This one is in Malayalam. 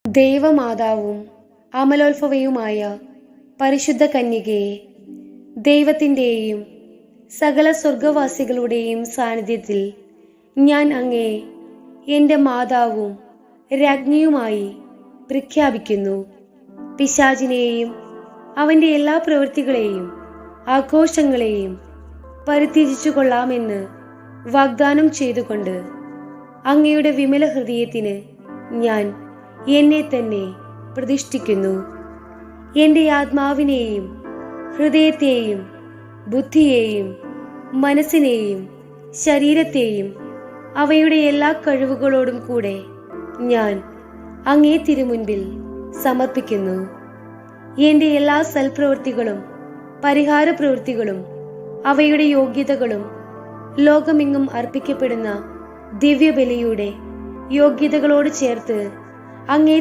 ദൈവമാതാവും അമലോത്ഭവയുമായ പരിശുദ്ധ കന്യകയെ, ദൈവത്തിൻ്റെയും സകല സ്വർഗവാസികളുടെയും സാന്നിധ്യത്തിൽ ഞാൻ അങ്ങയെ എൻ്റെ മാതാവും രാജ്ഞിയുമായി പ്രഖ്യാപിക്കുന്നു. പിശാചിനെയും അവൻ്റെ എല്ലാ പ്രവൃത്തികളെയും ആഘോഷങ്ങളെയും പരിത്യജിച്ചു കൊള്ളാമെന്ന് വാഗ്ദാനം ചെയ്തുകൊണ്ട് അങ്ങയുടെ വിമല ഹൃദയത്തിന് ഞാൻ എന്നെ തന്നെ പ്രതിഷ്ഠിക്കുന്നു. എൻ്റെ ആത്മാവിനെയും ഹൃദയത്തെയും ബുദ്ധിയെയും മനസ്സിനെയും ശരീരത്തെയും അവയുടെ എല്ലാ കഴിവുകളോടും കൂടെ ഞാൻ അങ്ങേ തിരുമുൻപിൽ സമർപ്പിക്കുന്നു. എൻ്റെ എല്ലാ സൽപ്രവൃത്തികളും പരിഹാര പ്രവൃത്തികളും അവയുടെ യോഗ്യതകളും ലോകമെങ്ങും അർപ്പിക്കപ്പെടുന്ന ദിവ്യബലിയുടെ യോഗ്യതകളോട് ചേർത്ത് അങ്ങേ